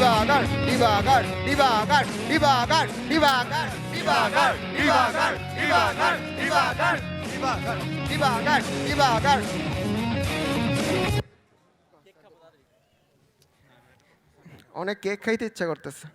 divagar, divagar, divagar, divagar, divagar, divagar, divagar, divagar, divagar, divagar, divagar, divagar. অনেক cake খাইতে ইচ্ছা করতেছে।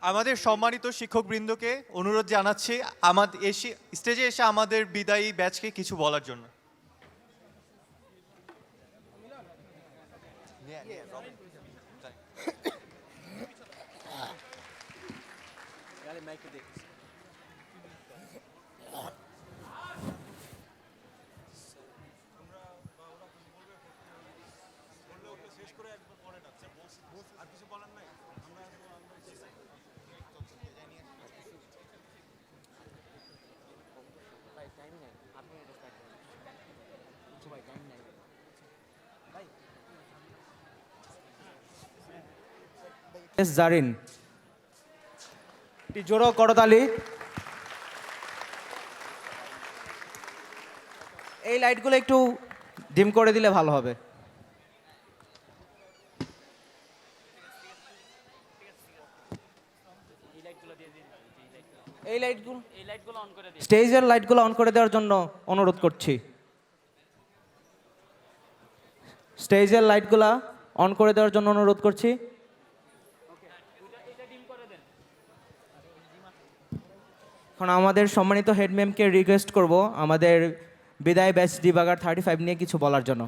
আমাদের সম্মানিত শিক্ষকবৃন্দকে অনুরোধ জানাচ্ছি আমাদের স্টেজে এসে আমাদের বিদায়ী ব্যাচকে কিছু বলার জন্য। জারিন, জোরো করতালি। এই লাইটগুলো একটু ডিম করে দিলে ভালো হবে। এই লাইটগুলো অন করে দিন। স্টেজের লাইটগুলো অন করে দেওয়ার জন্য অনুরোধ করছি। স্টেজের লাইটগুলো অন করে দেওয়ার জন্য অনুরোধ করছি। এখন আমাদের সম্মানিত হেড ম্যামকে রিকোয়েস্ট করব আমাদের বিদায় ব্যাচ ডিবাগার 35 নিয়ে কিছু বলার জন্য।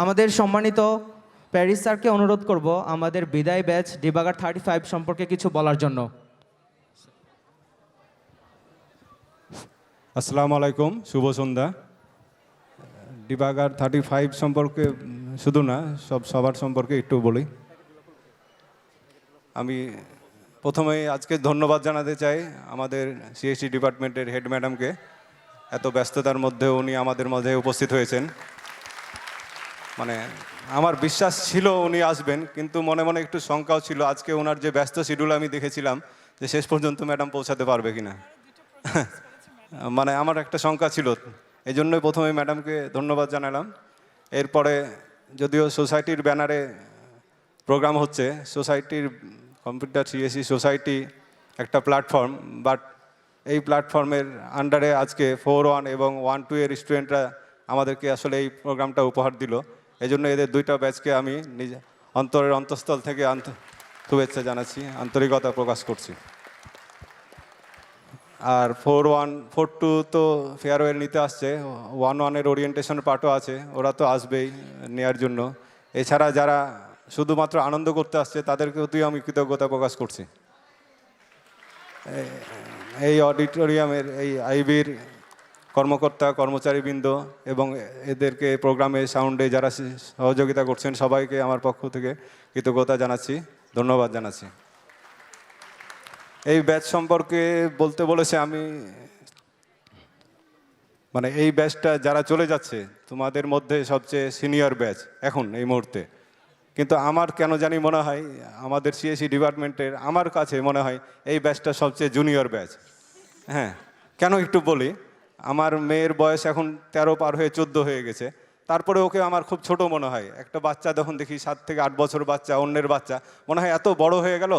আমাদের সম্মানিত প্যারিস স্যারকে অনুরোধ করব আমাদের বিদায় ব্যাচ ডিবাগার 35 সম্পর্কে কিছু বলার জন্য। আসসালামু আলাইকুম, শুভ সন্ধ্যা। ডিবাগার 35 সম্পর্কে শুধু না, সবার সম্পর্কে একটু বলি। আমি প্রথমেই আজকে ধন্যবাদ জানাতে চাই আমাদের সিএসসি ডিপার্টমেন্টের হেড ম্যাডামকে। এত ব্যস্ততার মধ্যে উনি আমাদের মাঝে উপস্থিত হয়েছেন। মানে আমার বিশ্বাস ছিল উনি আসবেন, কিন্তু মনে মনে একটু শঙ্কাও ছিল। আজকে ওনার যে ব্যস্ত শিডিউল আমি দেখেছিলাম যে শেষ পর্যন্ত ম্যাডাম পৌঁছাতে পারবে কিনা, মানে আমার একটা শঙ্কা ছিল। এই জন্যই প্রথমে ম্যাডামকে ধন্যবাদ জানালাম। এরপরে যদিও সোসাইটির ব্যানারে প্রোগ্রাম হচ্ছে, সোসাইটির কম্পিউটার সিএসসি সোসাইটি একটা প্ল্যাটফর্ম, বাট এই প্ল্যাটফর্মের আন্ডারে আজকে 4-1 এবং 1-2 এর স্টুডেন্টরা আমাদেরকে আসলে এই প্রোগ্রামটা উপহার দিল। এই জন্য এদের দুইটা ব্যাচকে আমি নিজে অন্তরের অন্তঃস্থল থেকে শুভেচ্ছা জানাচ্ছি, আন্তরিকতা প্রকাশ করছি। আর 4-1 4-2 তো ফেয়ারওয়েল নিতে আসছে, 1-1 ওরিয়েন্টেশন পার্টও আছে, ওরা তো আসবেই নেওয়ার জন্য। এছাড়া যারা শুধুমাত্র আনন্দ করতে আসছে তাদেরকে প্রতি আমি কৃতজ্ঞতা প্রকাশ করছি। এই অডিটোরিয়ামের এই আইবির কর্মকর্তা কর্মচারীবৃন্দ এবং এদেরকে প্রোগ্রামে সাউন্ডে যারা সহযোগিতা করছেন সবাইকে আমার পক্ষ থেকে কৃতজ্ঞতা জানাচ্ছি, ধন্যবাদ জানাচ্ছি। এই ব্যাচ সম্পর্কে বলতে বলেছে, আমি মানে এই ব্যাচটা যারা চলে যাচ্ছে তোমাদের মধ্যে সবচেয়ে সিনিয়র ব্যাচ এখন এই মুহূর্তে, কিন্তু আমার কেন জানি মনে হয় আমাদের সিএসসি ডিপার্টমেন্টের, আমার কাছে মনে হয় এই ব্যাচটা সবচেয়ে জুনিয়র ব্যাচ। হ্যাঁ, কেন একটু বলি। আমার মেয়ের বয়স এখন 13 পার হয়ে 14 হয়ে গেছে, তারপরে ওকে আমার খুব ছোট মনে হয়। একটা বাচ্চা যখন দেখি 7 থেকে 8 বছর বাচ্চা, অন্যের বাচ্চা মনে হয় এত বড় হয়ে গেল,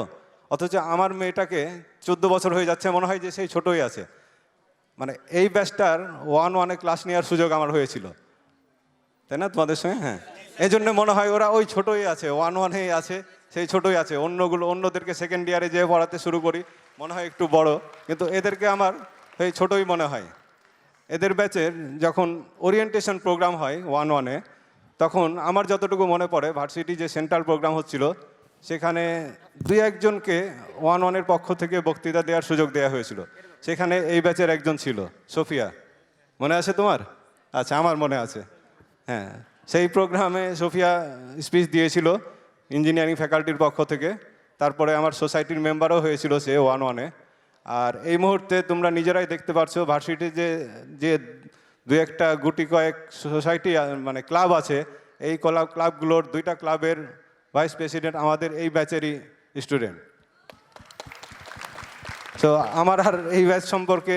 অথচ আমার মেয়েটাকে 14 বছর হয়ে যাচ্ছে, মনে হয় যে সেই ছোটই আছে। মানে এই ব্যাচটার 1-1 ক্লাস নেওয়ার সুযোগ আমার হয়েছিল, তাই না তোমাদের সঙ্গে? হ্যাঁ, এই জন্য মনে হয় ওরা ওই ছোটই আছে, 1-1 আছে, সেই ছোটই আছে। অন্যদেরকে সেকেন্ড ইয়ারে যেয়ে পড়াতে শুরু করি মনে হয় একটু বড়, কিন্তু এদেরকে আমার এই ছোটই মনে হয়। এদের ব্যাচের যখন ওরিয়েন্টেশন প্রোগ্রাম হয় 1-1, তখন আমার যতটুকু মনে পড়ে ভার্সিটি যে সেন্ট্রাল প্রোগ্রাম হচ্ছিল সেখানে 2-1 জনকে 1-1 পক্ষ থেকে বক্তৃতা দেওয়ার সুযোগ দেওয়া হয়েছিল। সেখানে এই ব্যাচের একজন ছিল, সোফিয়া। মনে আছে তোমার? আচ্ছা, আমার মনে আছে। হ্যাঁ, সেই প্রোগ্রামে সোফিয়া স্পিচ দিয়েছিল ইঞ্জিনিয়ারিং ফ্যাকাল্টির পক্ষ থেকে। তারপরে আমার সোসাইটির মেম্বারও হয়েছিল সে 1-1-এ। আর এই মুহূর্তে তোমরা নিজেরাই দেখতে পাচ্ছ ভার্সিটি যে যে দু একটা গুটি কয়েক সোসাইটি মানে ক্লাব আছে, এই ক্লাবগুলোর 2টা ক্লাবের ভাইস প্রেসিডেন্ট আমাদের এই ব্যাচেরই স্টুডেন্ট। তো আমার আর এই ব্যাচ সম্পর্কে